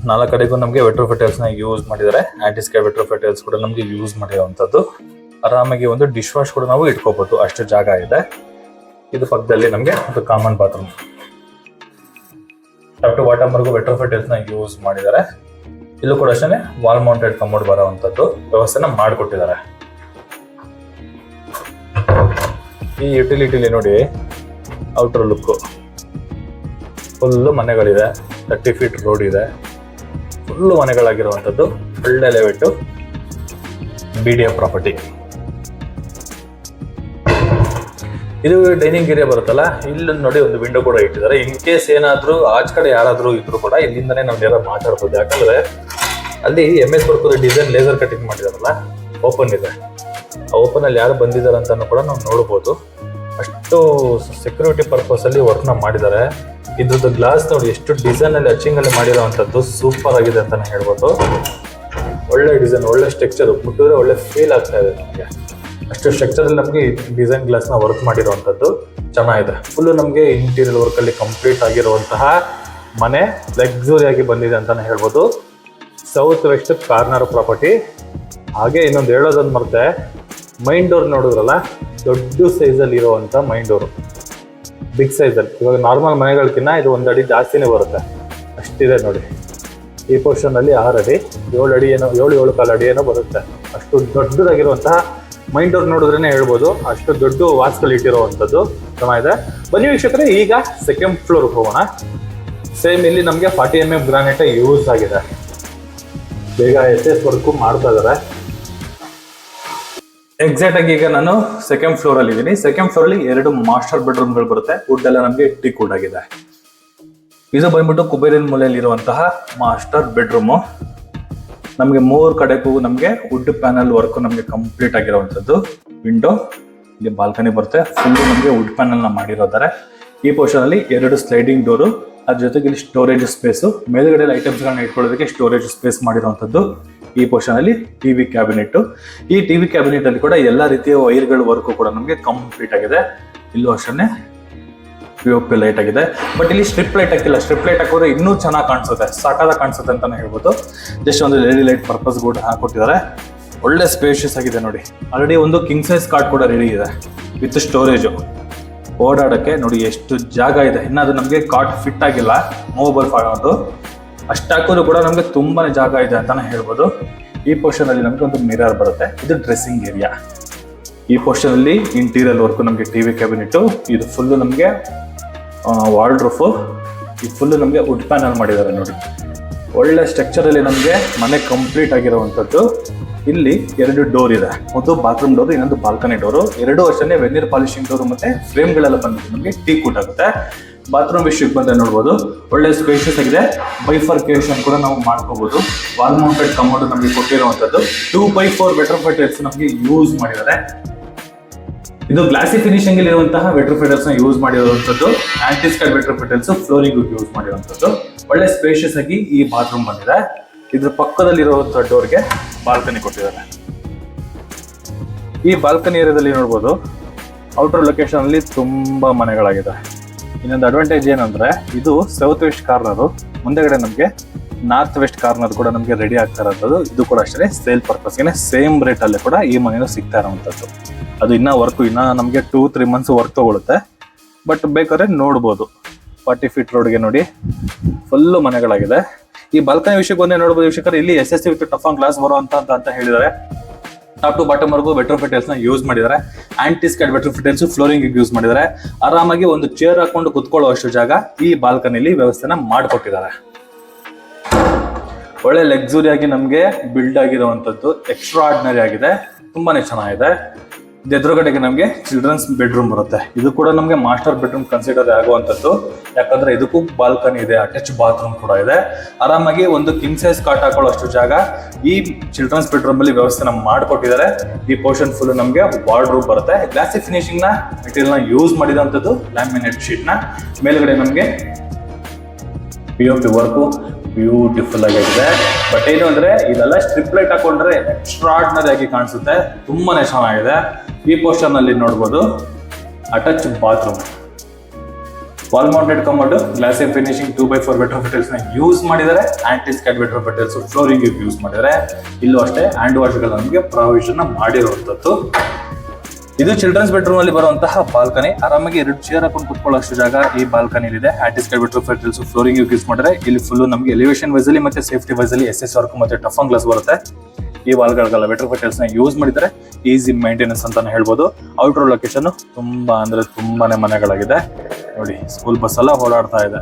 4 ಕಡೆಗೂ ನಮಗೆ ವೆಟ್ರೋಫಿಟೈಲ್ಸ್ ನ ಯೂಸ್ ಮಾಡಿದ್ದಾರೆ. ಆಂಟಿಸ್ಕೈ ವೆಟ್ರೋಫಿಟೈಲ್ಸ್ ಕೂಡ ನಮಗೆ ಯೂಸ್ ಮಾಡಿರುವಂತದ್ದು. ಆರಾಮಾಗಿ ಒಂದು ಡಿಶ್ ವಾಶ್ ಕೂಡ ನಾವು ಇಟ್ಕೋಬಹುದು, ಅಷ್ಟು ಜಾಗ ಇದೆ. ಇದು ಪಕ್ಕದಲ್ಲಿ ನಮಗೆ ಒಂದು common bathroom, top to bottom ವರ್ಗು ವೆಟ್ರೋಫಿಟೈಲ್ಸ್ ನ ಯೂಸ್ ಮಾಡಿದ್ದಾರೆ. ಇಲ್ಲೂ ಕೂಡ ಅಷ್ಟೇ ವಾಲ್ ಮೌಂಟೆಡ್ ಕಮೋಡ್ ಬರುವಂತದ್ದು ವ್ಯವಸ್ಥೆನ ಮಾಡಿಕೊಟ್ಟಿದ್ದಾರೆ. ಈ ಯುಟಿಲಿಟಿಲಿ ನೋಡಿ, ಔಟರ್ ಲುಕ್ ಫುಲ್ಲು ಮನೆಗಳಿದೆ. 30 ಫೀಟ್ ರೋಡ್ ಇದೆ. ಫುಲ್ಲು ಮನೆಗಳಾಗಿರುವಂಥದ್ದು. ಒಳ್ಳೆ ಲೆವೆಟ್ಟು BDF ಪ್ರಾಪರ್ಟಿ. ಇದು ಡೈನಿಂಗ್ ಏರಿಯಾ ಬರುತ್ತಲ್ಲ, ಇಲ್ಲಿ ನೋಡಿ ಒಂದು ವಿಂಡೋ ಕೂಡ ಇಟ್ಟಿದ್ದಾರೆ. ಇನ್ ಕೇಸ್ ಏನಾದ್ರು ಆಚ ಕಡೆ ಯಾರಾದ್ರೂ ಇದ್ರು ಕೂಡ ಇಲ್ಲಿಂದನೇ ನಾವು ನೇರ ಮಾತಾಡ್ಬೋದು. ಯಾಕಂದ್ರೆ ಅಲ್ಲಿ MS work design laser cutting ಮಾಡಿದಾರಲ್ಲ, ಓಪನ್ ಇದೆ. ಆ ಓಪನ್ ಅಲ್ಲಿ ಯಾರು ಬಂದಿದ್ದಾರೆ ಅಂತ ಕೂಡ ನಾವು ನೋಡ್ಬೋದು. ಅಷ್ಟು ಸೆಕ್ಯೂರಿಟಿ ಪರ್ಪಸ್ ಅಲ್ಲಿ ವರ್ಕ್ ನ ಮಾಡಿದ್ದಾರೆ. ಇದ್ರದ್ದು ಗ್ಲಾಸ್ ನೋಡಿ ಎಷ್ಟು ಡಿಸೈನ್ ಅಲ್ಲಿ ಅಚಿಂಗ್ ಅಲ್ಲಿ ಮಾಡಿರೋವಂಥದ್ದು ಸೂಪರ್ ಆಗಿದೆ ಅಂತಾನೆ ಹೇಳ್ಬೋದು. ಒಳ್ಳೆ ಡಿಸೈನ್, ಒಳ್ಳೆ ಸ್ಟ್ರಕ್ಚರ್, ಮುಟ್ಟಿದ್ರೆ ಒಳ್ಳೆ ಫೀಲ್ ಆಗ್ತಾ ಇದೆ ನಮಗೆ. ಅಷ್ಟು ಸ್ಟ್ರಕ್ಚರ್ ಅಲ್ಲಿ ನಮಗೆ ಡಿಸೈನ್ ಗ್ಲಾಸ್ ನ ವರ್ಕ್ ಮಾಡಿರುವಂತದ್ದು ಚೆನ್ನಾಗಿದೆ. ಫುಲ್ ನಮಗೆ ಇಂಟೀರಿಯರ್ ವರ್ಕ್ ಅಲ್ಲಿ ಕಂಪ್ಲೀಟ್ ಆಗಿರುವಂತಹ ಮನೆ ಲಕ್ಸುರಿ ಆಗಿ ಬಂದಿದೆ ಅಂತಾನೆ ಹೇಳ್ಬೋದು. South west corner property. ಹಾಗೆ ಇನ್ನೊಂದು ಹೇಳೋದೊಂದು ಮರ್ತೆ, ಮೈನ್ ಡೋರ್ ನೋಡಿದ್ರಲ್ಲ, ದೊಡ್ಡ ಸೈಜಲ್ಲಿ ಇರುವಂಥ ಮೈನ್ ಡೋರು, ಬಿಗ್ ಸೈಜಲ್ಲಿ. ಇವಾಗ ನಾರ್ಮಲ್ ಮನೆಗಳಕ್ಕಿಂತ ಇದು 1 ಅಡಿ ಜಾಸ್ತಿನೇ ಬರುತ್ತೆ, ಅಷ್ಟಿದೆ ನೋಡಿ. ಈ ಪೋರ್ಷನಲ್ಲಿ 6 ಅಡಿ, 7 ಅಡಿ ಏನೋ, 7 ಕಾಲು ಅಡಿ ಏನೋ ಬರುತ್ತೆ. ಅಷ್ಟು ದೊಡ್ಡದಾಗಿರುವಂತಹ ಮೈನ್ ಡೋರ್ ನೋಡಿದ್ರೇ ಹೇಳ್ಬೋದು, ಅಷ್ಟು ದೊಡ್ಡ ವಾಸ್ಕಲ್ ಇಟ್ಟಿರುವಂಥದ್ದು ಚೆನ್ನಾಗಿದೆ. ಬನ್ನಿ ವೀಕ್ಷಕರೇ, ಈಗ ಸೆಕೆಂಡ್ ಫ್ಲೋರ್ಗೆ ಹೋಗೋಣ. ಸೇಮ್ ಇಲ್ಲಿ ನಮಗೆ 40 mm ಗ್ರಾನೈಟ್ ಯೂಸ್ ಆಗಿದೆ. ಬೇಗ SS ವರ್ಕು ಮಾಡ್ತಾ ಇದಾರೆ. ಎಕ್ಸಾಕ್ಟ್ ಆಗಿ ಈಗ ನಾನು ಸೆಕೆಂಡ್ ಫ್ಲೋರ್ ಅಲ್ಲಿ ಇದ್ದೀನಿ. ಸೆಕೆಂಡ್ ಫ್ಲೋರ್ ಅಲ್ಲಿ 2 ಮಾಸ್ಟರ್ ಬೆಡ್ರೂಮ್ಗಳು ಬರುತ್ತೆ. ವುಡ್ ಎಲ್ಲ ನಮಗೆ ಟೀಕ್ ವುಡ್ ಆಗಿದೆ. ಇದು ಬಂದ್ಬಿಟ್ಟು ಕುಬೇರಿನ ಮೂಲೆಯಲ್ಲಿ ಇರುವಂತಹ ಮಾಸ್ಟರ್ ಬೆಡ್ರೂಮು. ನಮಗೆ 3 ಕಡೆಗೂ ನಮಗೆ ವುಡ್ ಪ್ಯಾನಲ್ ವರ್ಕ್ ನಮಗೆ ಕಂಪ್ಲೀಟ್ ಆಗಿರುವಂತದ್ದು. ವಿಂಡೋ, ಇಲ್ಲಿ ಬಾಲ್ಕನಿ ಬರುತ್ತೆ. ಫುಲ್ ನಮಗೆ ವುಡ್ ಪ್ಯಾನಲ್ ನ ಮಾಡಿರೋದಾರೆ. ಈ ಪೋರ್ಷನ್ ಅಲ್ಲಿ 2 ಸ್ಲೈಡಿಂಗ್ ಡೋರು, ಅದ್ರ ಜೊತೆಗೆ ಇಲ್ಲಿ ಸ್ಟೋರೇಜ್ ಸ್ಪೇಸು, ಮೇಲ್ಗಡೆ ಐಟಮ್ಸ್ ಗಳನ್ನ ಇಟ್ಕೊಳ್ಳೋದಕ್ಕೆ ಸ್ಟೋರೇಜ್ ಸ್ಪೇಸ್ ಮಾಡಿರುವಂತದ್ದು. ಈ ಪೋರ್ಷನ್ ಅಲ್ಲಿ ಟಿವಿ ಕ್ಯಾಬಿನೆಟ್. ಈ ಟಿವಿ ಕ್ಯಾಬಿನೆಟ್ ಅಲ್ಲಿ ಕೂಡ ಎಲ್ಲಾ ರೀತಿಯ ವೈರ್ಗಳ ವರ್ಕ್ ಕೂಡ ನಮಗೆ ಕಂಪ್ಲೀಟ್ ಆಗಿದೆ. ಇಲ್ಲೂ ಅಷ್ಟೇ POP ಲೈಟ್ ಆಗಿದೆ. ಬಟ್ ಇಲ್ಲಿ ಸ್ಟ್ರಿಪ್ ಲೈಟ್ ಹಾಕಿಲ್ಲ. ಸ್ಟ್ರಿಪ್ ಲೈಟ್ ಹಾಕಿದ್ರೆ ಇನ್ನೂ ಚೆನ್ನಾಗಿ ಕಾಣಿಸುತ್ತೆ, ಸಾಕಾಗಿ ಕಾಣಿಸುತ್ತೆ ಅಂತಾನೆ ಹೇಳ್ಬೋದು. ಜಸ್ಟ್ ಒಂದು LED ಲೈಟ್ ಪರ್ಪಸ್ ಕೂಡ ಹಾಕೊಟ್ಟಿದ್ದಾರೆ. ಒಳ್ಳೆ ಸ್ಪೇಷಿಯಸ್ ಆಗಿದೆ ನೋಡಿ. ಆಲ್ರೆಡಿ ಒಂದು ಕಿಂಗ್ ಸೈಜ್ ಕಾರ್ಡ್ ಕೂಡ ರೆಡಿ ಇದೆ ವಿತ್ ಸ್ಟೋರೇಜ್. ಓಡಾಡಕ್ಕೆ ನೋಡಿ ಎಷ್ಟು ಜಾಗ ಇದೆ. ಇನ್ನು ಅದು ನಮಗೆ ಕಾರ್ಡ್ ಫಿಟ್ ಆಗಿಲ್ಲ, ಮೂವಬಲ್ ಅದು. ಅಷ್ಟಾಕೋದು ಕೂಡ ನಮಗೆ ತುಂಬಾನೇ ಜಾಗ ಇದೆ ಅಂತಾನೆ ಹೇಳ್ಬೋದು. ಈ ಪೋರ್ಷನ್ ಅಲ್ಲಿ ನಮಗೆ ಒಂದು ಮಿರರ್ ಬರುತ್ತೆ. ಇದು ಡ್ರೆಸ್ಸಿಂಗ್ ಏರಿಯಾ. ಈ ಪೋರ್ಷನ್ ಅಲ್ಲಿ ಇಂಟೀರಿಯರ್ ವರ್ಕ್ ನಮಗೆ ಟಿವಿ ಕ್ಯಾಬಿನೆಟ್. ಇದು ಫುಲ್ ನಮಗೆ ವಾರ್ಡ್ರೋಫ್. ಈ ಫುಲ್ ನಮಗೆ ವುಡ್ ಪ್ಯಾನಲ್ ಮಾಡಿದ್ದಾರೆ ನೋಡಿ. ಒಳ್ಳೆ ಸ್ಟ್ರಕ್ಚರ್ ಅಲ್ಲಿ ನಮಗೆ ಮನೆ ಕಂಪ್ಲೀಟ್ ಆಗಿರುವಂತದ್ದು. ಇಲ್ಲಿ 2 ಡೋರ್ ಇದೆ. ಒಂದು ಬಾತ್ರೂಮ್ ಡೋರ್, ಇನ್ನೊಂದು ಬಾಲ್ಕನಿ ಡೋರು. 2 ಅಷ್ಟೇ ವೆನಿರ್ ಪಾಲಿಶಿಂಗ್ ಡೋರ್ ಮತ್ತೆ ಫ್ರೇಮ್ಗಳೆಲ್ಲ ಬಂದಿದೆ ನಮಗೆ ಟೀಕ್ ವುಡ್ ಆಗುತ್ತೆ. ಬಾತ್ರೂಮ್ ವಿಷಯಕ್ಕೆ ಬಂದ್ರೆ ನೋಡ್ಬೋದು, ಒಳ್ಳೆ ಸ್ಪೇಷಿಯಸ್ ಆಗಿದೆ. ಬೈಫರ್ಕೇಶನ್ ಕೂಡ ನಾವು ಮಾಡ್ಕೋಬಹುದು. ವಾಲ್ ಮೌಂಟೆಡ್ ಕಮೋಡ್ ನಮಗೆ ಕೊಟ್ಟಿರುವಂತದ್ದು. 2x4 ವೆಟ್ರೋಫೈಟರ್ಸ್ ನಮಗೆ ಯೂಸ್ ಮಾಡಿದ್ದಾರೆ. ಇದು ಗ್ಲಾಸಿ ಫಿನಿಶಿಂಗ್ ಅಲ್ಲಿ ಇರುವಂತಹ ವೆಟ್ರೋಫೈಟರ್ಸ್ ನ ಯೂಸ್ ಮಾಡಿರುವಂತದ್ದು. Anti skid vitrified tiles flooring use ಮಾಡಿರುವಂತದ್ದು. ಒಳ್ಳೆ ಸ್ಪೇಷಿಯಸ್ ಆಗಿ ಈ ಬಾತ್ರೂಮ್ ಬಂದಿದೆ. ಇದ್ರ ಪಕ್ಕದಲ್ಲಿರುವಂತಹ ಡೋರ್ಗೆ ಬಾಲ್ಕನಿ ಕೊಟ್ಟಿದ್ದಾರೆ. ಈ ಬಾಲ್ಕನಿ ಏರಿಯಾದಲ್ಲಿ ನೋಡ್ಬೋದು, ಔಟರ್ ಲೊಕೇಶನ್ ಅಲ್ಲಿ ತುಂಬಾ ಮನೆಗಳಾಗಿದೆ. ಇನ್ನೊಂದು ಅಡ್ವಾಂಟೇಜ್ ಏನಂದ್ರೆ, ಇದು ಸೌತ್ ವೆಸ್ಟ್ ಕಾರ್ನರ್. ಮುಂದೆಗಡೆ ನಮಗೆ ನಾರ್ತ್ ವೆಸ್ಟ್ ಕಾರ್ನರ್ ಕೂಡ ನಮಗೆ ರೆಡಿ ಆಗ್ತಾ ಇರೋದು. ಇದು ಕೂಡ ಅಷ್ಟೇ ಸೇಲ್ ಪರ್ಪಸ್ಗೆ ಸೇಮ್ ರೇಟ್ ಅಲ್ಲಿ ಕೂಡ ಈ ಮನೆಯೂ ಸಿಗ್ತಾ ಇರುವಂತದ್ದು. ಅದು ಇನ್ನ ವರ್ಕ್ ನಮಗೆ 2-3 ಮಂತ್ಸ್ ವರ್ಕ್ ತಗೊಳುತ್ತೆ. ಬಟ್ ಬೇಕಾದ್ರೆ ನೋಡ್ಬೋದು. 40 ಫೀಟ್ ರೋಡ್ಗೆ ನೋಡಿ ಫುಲ್ಲು ಮನೆಗಳಾಗಿದೆ. ಈ ಬಾಲ್ಕನಿ ವಿಷಯಕ್ಕೆ ಒಂದೇ ನೋಡ್ಬೋದು ವೀಕ್ಷಕರು, ಇಲ್ಲಿ SSC with tough on glass ಬರುವಂತ ಅಂತ ಹೇಳಿದ್ದಾರೆ. ಟಾಪ್ ಟು ಬಾಟಮ್ ವರ್ಗು ವೆಟ್ರೋಫೈಟರ್ಸ್ ನ ಯೂಸ್ ಮಾಡಿದ್ದಾರೆ. Anti skid vitrified tiles flooring use ಮಾಡಿದ್ದಾರೆ. ಆರಾಮಾಗಿ ಒಂದು ಚೇರ್ ಹಾಕೊಂಡು ಕುತ್ಕೊಳ್ಳುವಷ್ಟು ಜಾಗ ಈ ಬಾಲ್ಕನಿಲಿ ವ್ಯವಸ್ಥೆನ ಮಾಡಿಕೊಟ್ಟಿದ್ದಾರೆ. ಒಳ್ಳೆ ಲಕ್ಸುರಿ ಆಗಿ ನಮಗೆ ಬಿಲ್ಡ್ ಆಗಿರುವಂತದ್ದು. ಎಕ್ಸ್ಟ್ರಾ ಆರ್ಡಿನರಿ ಆಗಿದೆ, ತುಂಬಾನೇ ಚೆನ್ನಾಗಿದೆ. ಎದುರುಗಡೆಗೆ ನಮಗೆ ಚಿಲ್ಡ್ರನ್ಸ್ ಬೆಡ್ರೂಮ್ ಬರುತ್ತೆ. ಇದು ಕೂಡ ನಮಗೆ ಮಾಸ್ಟರ್ ಬೆಡ್ರೂಮ್ ಕನ್ಸಿಡರ್ ಆಗುವಂತದ್ದು. ಯಾಕಂದ್ರೆ ಇದಕ್ಕೂ ಬಾಲ್ಕನಿ ಇದೆ, ಅಟ್ಯಾಚ್ ಬಾತ್ರೂಮ್ ಕೂಡ ಇದೆ. ಆರಾಮಾಗಿ ಒಂದು ಕಿಂಗ್ ಸೈಜ್ ಕಾಟ್ ಹಾಕೊಳ್ಳೋಷ್ಟು ಜಾಗ ಈ ಚಿಲ್ಡ್ರನ್ಸ್ ಬೆಡ್ರೂಮ್ ಅಲ್ಲಿ ವ್ಯವಸ್ಥೆನ ಮಾಡಿಕೊಟ್ಟಿದ್ದಾರೆ. ಈ ಪೋರ್ಷನ್ ಫುಲ್ ನಮಗೆ ವಾರ್ಡ್ರೋಬ್ ಬರುತ್ತೆ. ಗ್ಲಾಸಿ ಫಿನಿಶಿಂಗ್ ನ ಮೆಟೀರಿಯಲ್ ನ ಯೂಸ್ ಮಾಡಿದಂಥದ್ದು. ಲ್ಯಾಮಿನೇಟ್ ಶೀಟ್ ನ ಮೇಲ್ಗಡೆ ನಮಗೆ POP ವರ್ಕು ಬ್ಯೂಟಿಫುಲ್ ಆಗಿದೆ. ಬಟ್ ಏನು ಅಂದ್ರೆ, ಇದೆಲ್ಲ ಸ್ಟ್ರಿಪ್ ಲೈಟ್ ಹಾಕೊಂಡ್ರೆ ಎಕ್ಸ್ಟ್ರಾ ಆರ್ಡಿನರಿ ಆಗಿ ಕಾಣಿಸುತ್ತೆ. ತುಂಬಾನೇ ಚೆನ್ನಾಗಿದೆ. ಈ ಪೋರ್ಷನ್ ಅಲ್ಲಿ ನೋಡ್ಬೋದು attach bathroom, wall mounted commode, glossy finishing 2x4 vitrified tiles ನ ಯೂಸ್ ಮಾಡಿದ್ದಾರೆ. Anti skid vitrified tiles flooring use ಮಾಡಿದ್ದಾರೆ. ಇಲ್ಲೂ ಅಷ್ಟೇ ಹ್ಯಾಂಡ್ ವಾಶ್ ಗಳು ನಮಗೆ ಪ್ರಾವಿಷನ್ ಮಾಡಿರುವಂತದ್ದು. ಇದು ಚಿಲ್ಡ್ರನ್ಸ್ ಬೆಡ್ರೂಮ್ ಅಲ್ಲಿ ಬರುವಂತಹ ಬಾಲ್ಕನಿ. ಆರಾಮಾಗಿ 2 ಚೇರ್ ಹಾಕೊಂಡು ಕುತ್ಕೊಳ್ಳೋಷ್ಟು ಜಾಗ ಈ ಬಾಲ್ಕನಿ ಇದೆ. Aunty skid vitrified tiles flooring use ಮಾಡಿದ್ರೆ. ಇಲ್ಲಿ ಫುಲ್ ನಮಗೆ ಎಲಿವೇಶನ್ ವೈಸ್ ಅಲ್ಲಿ ಮತ್ತೆ ಸೇಫ್ಟಿ ವೈಸ್ ಅಲ್ಲಿ SS ವರ್ಕ್ ಮತ್ತೆ ಟಫ್ ಆನ್ ಗ್ಲಾಸ್ ಬರುತ್ತೆ. ಈ ವಾಲ್ಗಳಿಗೆಲ್ಲ ವೆಟ್ರೋಫೈಟರ್ಸ್ ನ ಯೂಸ್ ಮಾಡಿದ್ರೆ ಈಸಿ ಮೇಂಟೆನೆನ್ಸ್ ಅಂತಾನೆ ಹೇಳ್ಬೋದು. ಔಟರ್ ಲೊಕೇಶನ್ ತುಂಬಾ ಅಂದ್ರೆ ತುಂಬಾನೇ ಮನೆಗಳಾಗಿದೆ ನೋಡಿ. ಸ್ಕೂಲ್ ಬಸ್ ಎಲ್ಲ ಓಡಾಡ್ತಾ ಇದೆ.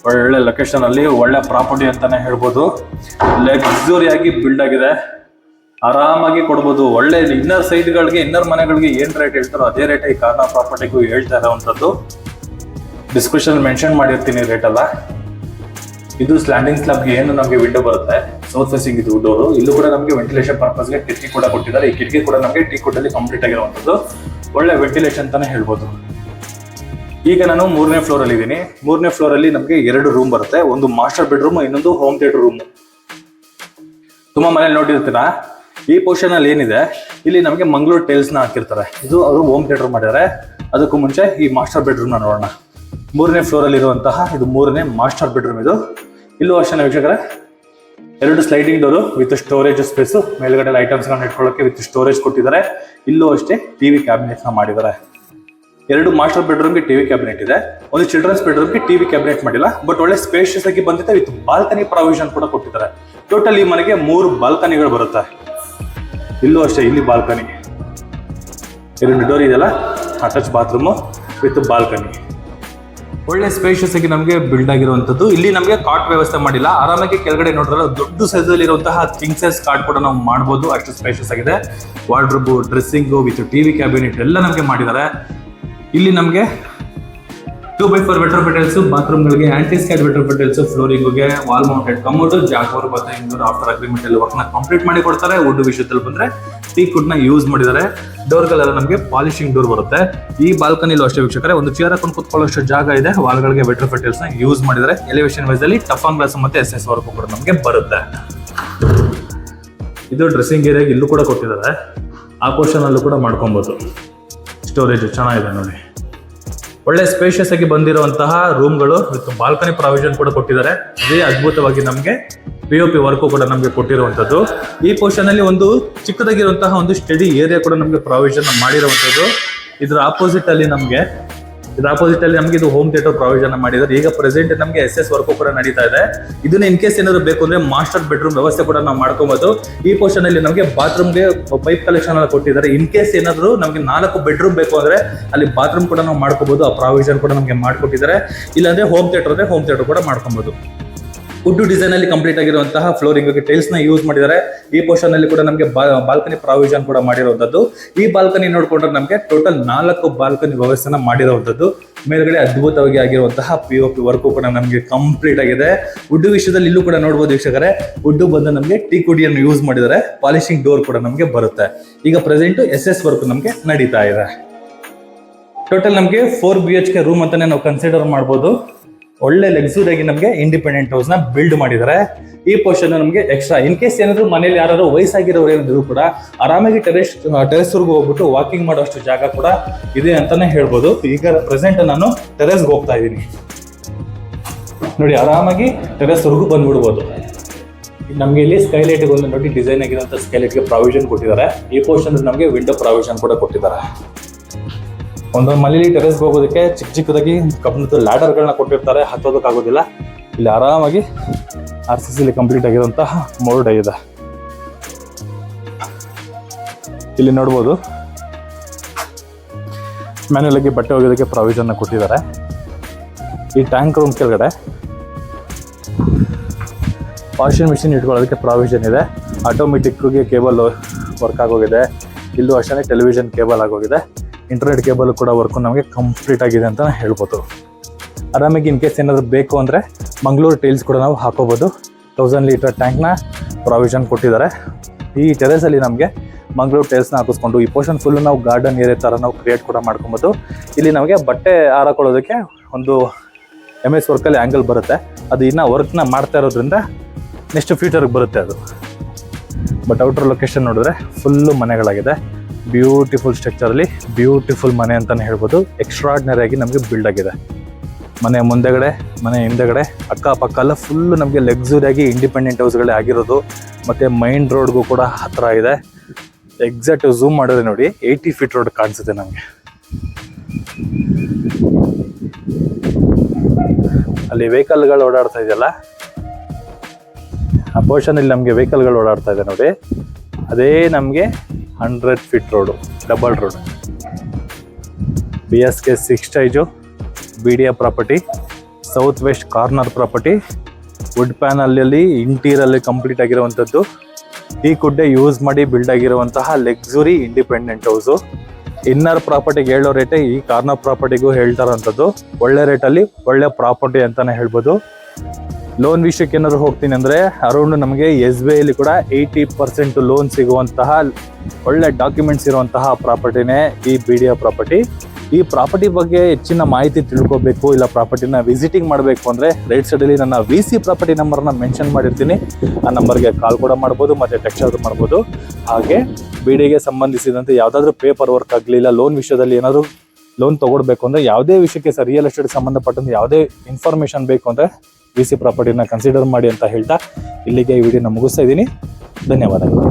ಒಳ್ಳೆ ಲೊಕೇಶನ್ ಅಲ್ಲಿ ಒಳ್ಳೆ ಪ್ರಾಪರ್ಟಿ ಅಂತಾನೆ ಹೇಳ್ಬೋದು. ಲಕ್ಸುರಿ ಆಗಿ ಬಿಲ್ಡ್ ಆಗಿದೆ. ಆರಾಮಾಗಿ ಕೊಡ್ಬೋದು. ಒಳ್ಳೆ ಇನ್ನರ್ ಸೈಡ್ಗಳಿಗೆ, ಇನ್ನರ್ ಮನೆಗಳಿಗೆ ಏನ್ ರೇಟ್ ಹೇಳ್ತಾರೋ ಅದೇ ರೇಟ್ ಈ ಕಾರ್ನರ್ ಪ್ರಾಪರ್ಟಿಗೂ ಹೇಳ್ತಾ ಇರೋವಂಥದ್ದು. ಡಿಸ್ಕ್ರಿಪ್ಷನ್ ಮೆನ್ಷನ್ ಮಾಡಿರ್ತೀನಿ ರೇಟ್ ಎಲ್ಲ. ಇದು ಸ್ಲ್ಯಾಂಡಿಂಗ್ ಸ್ಲಾಬ್ಗೆ ಏನು ನಮಗೆ ವಿಂಡೋ ಬರುತ್ತೆ, ಸೌತ್ ಫೇಸಿಂಗ್ ಇದು ಡೋರು. ಇಲ್ಲೂ ಕೂಡ ನಮಗೆ ವೆಂಟಿಲೇಷನ್ ಪರ್ಪಸ್ಗೆ ಕಿಟಕಿ ಕೂಡ ಕೊಟ್ಟಿದ್ದಾರೆ. ಈ ಕಿಟಕಿ ಕೂಡ ನಮಗೆ ಟೀಕ್ ವುಡ್ ಅಲ್ಲಿ ಕಂಪ್ಲೀಟ್ ಆಗಿರುವಂಥದ್ದು. ಒಳ್ಳೆ ವೆಂಟಿಲೇಷನ್ ಅಂತಾನೆ ಹೇಳ್ಬೋದು. ಈಗ ನಾನು 3ನೇ ಫ್ಲೋರ್ ಅಲ್ಲಿ ಇದ್ದೀನಿ. 3ನೇ ಫ್ಲೋರ್ ಅಲ್ಲಿ ನಮಗೆ 2 ರೂಮ್ ಬರುತ್ತೆ. ಒಂದು ಮಾಸ್ಟರ್ ಬೆಡ್ರೂಮ್, ಇನ್ನೊಂದು ಹೋಮ್ ಥಿಯೇಟರ್ ರೂಮ್. ತುಂಬಾ ಮನೇಲಿ ನೋಡಿರ್ತೀರಾ. ಈ ಪೋರ್ಷನ್ ಅಲ್ಲಿ ಏನಿದೆ, ಇಲ್ಲಿ ನಮಗೆ ಮಂಗಳೂರು ಟೈಲ್ಸ್ ನ ಹಾಕಿರ್ತಾರೆ. ಇದು ಅವರು ಹೋಮ್ ಥಿಯೇಟರ್ ಮಾಡಿದ್ದಾರೆ. ಅದಕ್ಕೂ ಮುಂಚೆ ಈ ಮಾಸ್ಟರ್ ಬೆಡ್ರೂಮ್ ನ ನೋಡೋಣ. 3ನೇ ಫ್ಲೋರ್ ಅಲ್ಲಿ ಇರುವಂತಹ ಇದು 3ನೇ ಮಾಸ್ಟರ್ ಬೆಡ್ರೂಮ್. ಇದು ಇಲ್ಲೂ ಅಷ್ಟೇ ವೀಕ್ಷಕರೇ, 2 sliding door with storage space. ಮೇಲ್ಗಡೆ ಐಟಮ್ಸ್ ಗಳನ್ನ ಇಟ್ಕೊಳ್ಳೋಕೆ ವಿತ್ ಸ್ಟೋರೇಜ್ ಕೊಟ್ಟಿದ್ದಾರೆ. ಇಲ್ಲೂ ಅಷ್ಟೇ ಟಿವಿ ಕ್ಯಾಬಿನೆಟ್ ನ ಮಾಡಿದ್ದಾರೆ. 2 ಮಾಸ್ಟರ್ ಬೆಡ್ರೂಮ್ಗೆ ಟಿವಿ ಕ್ಯಾಬಿನೆಟ್ ಇದೆ. ಒಂದು ಚಿಲ್ಡ್ರನ್ಸ್ ಬೆಡ್ರೂಮ್ಗೆ ಟಿವಿ ಕ್ಯಾಬಿನೆಟ್ ಮಾಡಿಲ್ಲ. ಬಟ್ ಒಳ್ಳೆ ಸ್ಪೇಷಿಯಸ್ ಆಗಿ ಬಂದಿದೆ. ವಿತ್ ಬಾಲ್ಕನಿ ಪ್ರಾವಿಷನ್ ಕೂಡ ಕೊಟ್ಟಿದ್ದಾರೆ. ಟೋಟಲ್ ಈ ಮನೆಗೆ 3 ಬಾಲ್ಕನಿಗಳು ಬರುತ್ತೆ. ಇಲ್ಲೂ ಅಷ್ಟೇ, ಇಲ್ಲಿ ಬಾಲ್ಕನಿ 2 ಡೋರ್ ಇದೆಯಲ್ಲ, ಅಟ್ಯಾಚ್ ಬಾತ್ರೂಮು ವಿತ್ ಬಾಲ್ಕನಿ. ಒಳ್ಳೆ ಸ್ಪೇಷಿಯಸ್ ಆಗಿ ನಮಗೆ ಬಿಲ್ಡ್ ಆಗಿರುವಂತದ್ದು. ಇಲ್ಲಿ ನಮಗೆ ಕಾಟ್ ವ್ಯವಸ್ಥೆ ಮಾಡಿಲ್ಲ, ಆರಾಮಾಗಿ ಕೆಳಗಡೆ ನೋಡಿದ್ರೆ ದೊಡ್ಡ ಸೈಜ್ ಅಲ್ಲಿ ಇರುವಂತಹ ಕಿಂಗ್ ಸೈಜ್ ಕಾಟ್ ಕೂಡ ನಾವು ಮಾಡಬಹುದು, ಅಷ್ಟು ಸ್ಪೇಷಿಯಸ್ ಆಗಿದೆ. Wardrobe, dressing with TV cabinet ಎಲ್ಲ ನಮಗೆ ಮಾಡಿದ್ದಾರೆ. ಇಲ್ಲಿ ನಮಗೆ 2x4 ವೆಟರ್ ಪೆಟಲ್ಸ್, ಬಾತ್ರೂಮ್ಗಳಿಗೆ ಆಂಟಿ ಸ್ಕ್ಯಾಡ್ ವೆಟರ್ ಪೆಟಲ್ಸ್, ಫ್ಲೋರಿಂಗ್ಗೆ ವಾಲ್ ಮೌಂಟೆಡ್ ಕಮೋಡ್, ಜಾಕೋರ್ ಮತ್ತೆ ಇಂದೂರ್ ಆಫ್ಟರ್ ಅಗ್ರಿಮೆಂಟ್ ಅಲ್ಲಿ ವರ್ಕ್ ನ ಕಂಪ್ಲೀಟ್ ಮಾಡಿ ಕೊಡ್ತಾರೆ. ವುಡ್ ವಿಷಯದಲ್ಲಿ ಬಂದ್ರೆ ಟೀಕ್ ವುಡ್ ನ ಯೂಸ್ ಮಾಡಿದ್ದಾರೆ. ಡೋರ್ಗಳೆಲ್ಲ ನಮಗೆ ಪಾಲಿಶಿಂಗ್ ಡೋರ್ ಬರುತ್ತೆ. ಈ ಬಾಲ್ಕನಿಲೂ ಅಷ್ಟೇ ವೀಕ್ಷಕರೇ, ಒಂದು ಚೇರ್ ಹಾಕೊಂಡು ಕುತ್ಕೊಳ್ಳೋಷ್ಟು ಜಾಗ ಇದೆ. ವಾಲ್ಗಳಿಗೆ ವೆಟರ್ ಪೆಟಲ್ಸ್ ನ ಯೂಸ್ ಮಾಡಿದ್ದಾರೆ. ಎಲಿವೇಶನ್ ವೈಸ್ ಅಲ್ಲಿ ಟಫಾನ್ ಗ್ಲಾಸ್ ಮತ್ತೆ SS ವರ್ಕ್ ಕೂಡ ನಮಗೆ ಬರುತ್ತೆ. ಇದು ಡ್ರೆಸ್ಸಿಂಗ್ ಏರಿಯಾಗೆ ಇಲ್ಲೂ ಕೂಡ ಕೊಟ್ಟಿದ್ದಾರೆ. ಆ ಪೋರ್ಷನ್ ಅಲ್ಲೂ ಕೂಡ ಮಾಡ್ಕೊಬಹುದು. ಸ್ಟೋರೇಜ್ ಚೆನ್ನಾಗಿದೆ ನೋಡಿ. ಒಳ್ಳೆ ಸ್ಪೇಷಿಯಸ್ ಆಗಿ ಬಂದಿರುವಂತಹ ರೂಮ್ಗಳು ವಿತ್ ಬಾಲ್ಕನಿ ಪ್ರಾವಿಷನ್ ಕೂಡ ಕೊಟ್ಟಿದ್ದಾರೆ. ಅದೇ ಅದ್ಭುತವಾಗಿ ನಮಗೆ POP ವರ್ಕ್ ಕೂಡ ನಮಗೆ ಕೊಟ್ಟಿರುವಂತದ್ದು. ಈ ಪೋರ್ಷನ್ ಅಲ್ಲಿ ಒಂದು ಚಿಕ್ಕದಾಗಿರುವಂತಹ ಒಂದು ಸ್ಟಡಿ ಏರಿಯಾ ಕೂಡ ನಮಗೆ ಪ್ರಾವಿಷನ್ ಮಾಡಿರುವಂತದ್ದು. ಇದರ ಆಪೋಸಿಟ್ ಅಲ್ಲಿ ನಮಗೆ ಇದು ಹೋಮ್ ಥಿಯೇಟರ್ ಪ್ರಾವಿಷನ್ ಮಾಡಿದ್ದಾರೆ. ಈಗ ಪ್ರೆಸೆಂಟ್ ನಮಗೆ SS ವರ್ಕ್ ಕೂಡ ನಡೀತಾ ಇದೆ. ಇದನ್ನ ಇನ್ ಕೇಸ್ ಏನಾದ್ರು ಬೇಕು ಅಂದ್ರೆ ಮಾಸ್ಟರ್ ಬೆಡ್ರೂಮ್ ವ್ಯವಸ್ಥೆ ಕೂಡ ನಾವು ಮಾಡ್ಕೊಬಹುದು. ಈ ಪೋರ್ಷನ್ ಅಲ್ಲಿ ನಮಗೆ ಬಾತ್ರೂಮ್ಗೆ ಪೈಪ್ ಕಲೆಕ್ಷನ್ ಎಲ್ಲ ಕೊಟ್ಟಿದ್ದಾರೆ. ಇನ್ ಕೇಸ್ ಏನಾದ್ರು ನಮಗೆ 4 ಬೆಡ್ರೂಮ್ ಬೇಕು ಅಂದ್ರೆ ಅಲ್ಲಿ ಬಾತ್ರೂಮ್ ಕೂಡ ನಾವು ಮಾಡ್ಕೋಬಹುದು. ಆ ಪ್ರಾವಿಷನ್ ಕೂಡ ನಮಗೆ ಮಾಡ್ಕೊಟ್ಟಿದ್ದಾರೆ. ಇಲ್ಲಾಂದ್ರೆ ಹೋಮ್ ಥಿಯೇಟರ್ ಕೂಡ ಮಾಡ್ಕೊಬಹುದು. ವುಡ್ ಡಿಸೈನ್ ಅಲ್ಲಿ ಕಂಪ್ಲೀಟ್ ಆಗಿರುವಂತಹ ಫ್ಲೋರಿಂಗ್ ಟೈಲ್ಸ್ ನ ಯೂಸ್ ಮಾಡಿದ್ದಾರೆ. ಈ ಪೋರ್ಷನ್ ಅಲ್ಲಿ ಕೂಡ ನಮಗೆ ಬಾಲ್ಕನಿ ಪ್ರಾವಿಷನ್ ಕೂಡ ಮಾಡಿರುವಂತದ್ದು. ಈ ಬಾಲ್ಕನಿ ನೋಡ್ಕೊಂಡ್ರೆ ನಮಗೆ ಟೋಟಲ್ 4 ಬಾಲ್ಕನಿ ವ್ಯವಸ್ಥೆನ ಮಾಡಿರುವಂತದ್ದು. ಮೇಲ್ಗಡೆ ಅದ್ಭುತವಾಗಿ ಆಗಿರುವಂತಹ POP ವರ್ಕ್ ಕೂಡ ನಮಗೆ ಕಂಪ್ಲೀಟ್ ಆಗಿದೆ. ವುಡ್ ವಿಷಯದಲ್ಲಿ ಇಲ್ಲೂ ಕೂಡ ನೋಡಬಹುದು ವೀಕ್ಷಕರೇ, ವುಡ್ ಬಂದು ನಮಗೆ ಟೀಕ್ ವುಡ್ ಅನ್ನು ಯೂಸ್ ಮಾಡಿದ್ದಾರೆ. ಪಾಲಿಶಿಂಗ್ ಡೋರ್ ಕೂಡ ನಮಗೆ ಬರುತ್ತೆ. ಈಗ ಪ್ರೆಸೆಂಟ್ SS ವರ್ಕ್ ನಮಗೆ ನಡೀತಾ ಇದೆ. ಟೋಟಲ್ ನಮಗೆ 4 BHK ರೂಮ್ ಅಂತಾನೆ ನಾವು ಕನ್ಸಿಡರ್ ಮಾಡಬಹುದು. ಒಳ್ಳೆ ಲಕ್ಸುರಿ ಆಗಿ ನಮಗೆ ಇಂಡಿಪೆಂಡೆಂಟ್ ಹೌಸ್ ನ ಬಿಲ್ಡ್ ಮಾಡಿದ್ದಾರೆ. ಈ ಪೋರ್ಷನ್ ನಮಗೆ ಎಕ್ಸ್ಟ್ರಾ ಇನ್ ಕೇಸ್ ಏನಾದ್ರು ಮನೇಲಿ ಯಾರು ವಯಸ್ಸಾಗಿರೋರು ಏನಾದ್ರು ಕೂಡ ಆರಾಮಾಗಿ ಟೆರೆಸ್ವರೆಗೂ ಹೋಗ್ಬಿಟ್ಟು ವಾಕಿಂಗ್ ಮಾಡೋಷ್ಟು ಜಾಗ ಕೂಡ ಇದೆ ಅಂತಾನೆ ಹೇಳ್ಬೋದು. ಈಗ ಪ್ರೆಸೆಂಟ್ ನಾನು ಟೆರೆಸ್ಗೆ ಹೋಗ್ತಾ ಇದ್ದೀನಿ ನೋಡಿ. ಆರಾಮಾಗಿ ಟೆರೆಸ್ವರೆಗೂ ಬಂದ್ಬಿಡ್ಬೋದು. ನಮಗೆ ಇಲ್ಲಿ ಸ್ಕೈಲೈಟ್ ಒಂದು ನೋಡಿ ಡಿಸೈನ್ ಆಗಿರುವಂತಹ ಸ್ಕೈಲೈಟ್ಗೆ ಪ್ರಾವಿಷನ್ ಕೊಟ್ಟಿದ್ದಾರೆ. ಈ ಪೋರ್ಷನ್ ನಮಗೆ ವಿಂಡೋ ಪ್ರಾವಿಷನ್ ಕೂಡ ಕೊಟ್ಟಿದ್ದಾರೆ. ಒಂದೊಂದು ಮನೇಲಿ ಟೆರೆಸ್ಗೆ ಹೋಗೋದಕ್ಕೆ ಚಿಕ್ಕದಾಗಿ ಕಬ್ಬಿಣದ ಲ್ಯಾಡರ್ಗಳನ್ನ ಕೊಟ್ಟಿರ್ತಾರೆ, ಹತ್ತೋದಕ್ಕಾಗೋದಿಲ್ಲ. ಇಲ್ಲಿ ಆರಾಮಾಗಿ RCC ಕಂಪ್ಲೀಟ್ ಆಗಿರುವಂತಹ ಮೋಲ್ಡ್ ಇದೆ. ಇಲ್ಲಿ ನೋಡ್ಬೋದು ಮ್ಯಾನ್ಯುಯಲ್ ಆಗಿ ಬಟ್ಟೆ ಒಗೆಯೋದಕ್ಕೆ ಪ್ರಾವಿಷನ್ ಕೊಟ್ಟಿದ್ದಾರೆ. ಈ ಟ್ಯಾಂಕ್ ರೂಮ್ ಕೆಳಗಡೆ ವಾಷಿಂಗ್ ಮಿಷಿನ್ ಇಟ್ಕೊಳ್ಳೋದಕ್ಕೆ ಪ್ರಾವಿಷನ್ ಇದೆ. ಆಟೋಮೆಟಿಕ್ಗೆ ಕೇಬಲ್ ವರ್ಕ್ ಆಗೋಗಿದೆ. ಇಲ್ಲೂ ಅಷ್ಟೇ ಟೆಲಿವಿಷನ್ ಕೇಬಲ್ ಆಗೋಗಿದೆ. ಇಂಟರ್ನೆಟ್ ಕೇಬಲ್ ಕೂಡ ವರ್ಕು ನಮಗೆ ಕಂಪ್ಲೀಟ್ ಆಗಿದೆ ಅಂತ ಹೇಳ್ಬೋದು. ಆರಾಮಾಗಿ ಇನ್ ಕೇಸ್ ಏನಾದರೂ ಬೇಕು ಅಂದರೆ ಮಂಗಳೂರು ಟೈಲ್ಸ್ ಕೂಡ ನಾವು ಹಾಕೋಬೋದು. 1000 ಲೀಟರ್ ಟ್ಯಾಂಕ್ನ ಪ್ರಾವಿಷನ್ ಕೊಟ್ಟಿದ್ದಾರೆ. ಈ ಟೆರೆಸಲ್ಲಿ ನಮಗೆ ಮಂಗಳೂರು ಟೈಲ್ಸ್ನ ಹಾಕಿಸ್ಕೊಂಡು ಈ ಪೋರ್ಷನ್ ಫುಲ್ಲು ನಾವು ಗಾರ್ಡನ್ ಏರಿಯಾ ಥರ ನಾವು ಕ್ರಿಯೇಟ್ ಕೂಡ ಮಾಡ್ಕೊಬೋದು. ಇಲ್ಲಿ ನಮಗೆ ಬಟ್ಟೆ ಹಾಕೊಳ್ಳೋದಕ್ಕೆ ಒಂದು MS ವರ್ಕಲ್ಲಿ ಆ್ಯಂಗಲ್ ಬರುತ್ತೆ. ಅದು ಇನ್ನೂ ವರ್ಕ್ನ ಮಾಡ್ತಾ ಇರೋದ್ರಿಂದ ನೆಕ್ಸ್ಟ್ ಫ್ಯೂಚರ್ಗೆ ಬರುತ್ತೆ ಅದು. ಬಟ್ ಔಟರ್ ಲೊಕೇಶನ್ ನೋಡಿದ್ರೆ ಫುಲ್ಲು ಮನೆಗಳಾಗಿದೆ. ಬ್ಯೂಟಿಫುಲ್ ಸ್ಟ್ರಕ್ಚರಲ್ಲಿ ಬ್ಯೂಟಿಫುಲ್ ಮನೆ ಅಂತಲೇ ಹೇಳ್ಬೋದು. ಎಕ್ಸ್ಟ್ರಾರ್ಡಿನರಿ ಆಗಿ ನಮಗೆ ಬಿಲ್ಡ್ ಆಗಿದೆ. ಮನೆ ಮುಂದೆಗಡೆ, ಮನೆ ಹಿಂದೆಗಡೆ, ಅಕ್ಕಪಕ್ಕ ಎಲ್ಲ ಫುಲ್ಲು ನಮಗೆ ಲಕ್ಸುರಿಯಾಗಿ ಇಂಡಿಪೆಂಡೆಂಟ್ ಹೌಸ್ಗಳೇ ಆಗಿರೋದು. ಮತ್ತು ಮೈನ್ ರೋಡ್ಗೂ ಕೂಡ ಹತ್ತಿರ ಇದೆ. ಎಕ್ಸಾಕ್ಟ್ ಝೂಮ್ ಮಾಡಿದ್ರೆ ನೋಡಿ 80 ಫೀಟ್ ರೋಡ್ ಕಾಣಿಸುತ್ತೆ ನಮಗೆ. ಅಲ್ಲಿ ವೆಹಿಕಲ್ಗಳು ಓಡಾಡ್ತಾ ಇದೆಯಲ್ಲ, ಆ ಪೋರ್ಷನಲ್ಲಿ ನಮಗೆ ವೆಹಿಕಲ್ಗಳು ಓಡಾಡ್ತಾ ಇದೆ ನೋಡಿ. ಅದೇ ನಮಗೆ 100 feet road, double road. BSK 6 stage BDA property, south west corner property. Wood ಪ್ಯಾನಲ್ಲಿ ಇಂಟೀರಿಯರಲ್ಲಿ ಕಂಪ್ಲೀಟ್ ಆಗಿರುವಂಥದ್ದು. ಈ ಕುಡ್ಡೆ ಯೂಸ್ ಮಾಡಿ ಬಿಲ್ಡ್ ಆಗಿರುವಂತಹ ಲಕ್ಸುರಿ ಇಂಡಿಪೆಂಡೆಂಟ್ ಹೌಸು. ಇನ್ನರ್ ಪ್ರಾಪರ್ಟಿಗೆ ಹೇಳೋ ರೇಟೇ ಈ ಕಾರ್ನರ್ ಪ್ರಾಪರ್ಟಿಗೂ ಹೇಳ್ತಾರಂಥದ್ದು. ಒಳ್ಳೆ ರೇಟಲ್ಲಿ ಒಳ್ಳೆ ಪ್ರಾಪರ್ಟಿ ಅಂತಲೇ ಹೇಳ್ಬೋದು. ಲೋನ್ ವಿಷಯಕ್ಕೆ ಏನಾದ್ರು ಹೋಗ್ತೀನಿ ಅಂದರೆ ಅರೌಂಡ್ ನಮಗೆ SBI ಅಲ್ಲಿ ಕೂಡ 80% ಲೋನ್ ಸಿಗುವಂತಹ ಒಳ್ಳೆ ಡಾಕ್ಯುಮೆಂಟ್ಸ್ ಇರುವಂತಹ ಪ್ರಾಪರ್ಟಿನೇ ಈ BDA ಪ್ರಾಪರ್ಟಿ. ಈ ಪ್ರಾಪರ್ಟಿ ಬಗ್ಗೆ ಹೆಚ್ಚಿನ ಮಾಹಿತಿ ತಿಳ್ಕೋಬೇಕು, ಇಲ್ಲ ಪ್ರಾಪರ್ಟಿನ ವಿಸಿಟಿಂಗ್ ಮಾಡಬೇಕು ಅಂದರೆ ರೈಟ್ ಸೈಡಲ್ಲಿ ನನ್ನ VC ಪ್ರಾಪರ್ಟಿ ನಂಬರ್ನ ಮೆನ್ಷನ್ ಮಾಡಿರ್ತೀನಿ. ಆ ನಂಬರ್ಗೆ ಕಾಲ್ ಕೂಡ ಮಾಡ್ಬೋದು ಮತ್ತು ಟೆಕ್ಸ್ಟ್ ಆದರೂ ಮಾಡ್ಬೋದು. ಹಾಗೆ BDAಗೆ ಸಂಬಂಧಿಸಿದಂತೆ ಯಾವುದಾದ್ರೂ ಪೇಪರ್ ವರ್ಕ್ ಆಗಲಿ, ಇಲ್ಲ ಲೋನ್ ವಿಷಯದಲ್ಲಿ ಏನಾದರೂ ಲೋನ್ ತೊಗೊಳ್ಬೇಕು ಅಂದರೆ ಯಾವುದೇ ವಿಷಯಕ್ಕೆ ರಿಯಲ್ ಎಸ್ಟೇಟ್ಗೆ ಸಂಬಂಧಪಟ್ಟಂತೆ ಯಾವುದೇ ಇನ್ಫಾರ್ಮೇಷನ್ ಬೇಕು ಅಂದರೆ VC ಪ್ರಾಪರ್ಟಿನ ಕನ್ಸಿಡರ್ ಮಾಡಿ ಅಂತ ಹೇಳ್ತಾ ಇಲ್ಲಿಗೆ ಈ ವಿಡಿಯೋನ ಮುಗಿಸ್ತಾ ಇದ್ದೀನಿ. ಧನ್ಯವಾದಗಳು.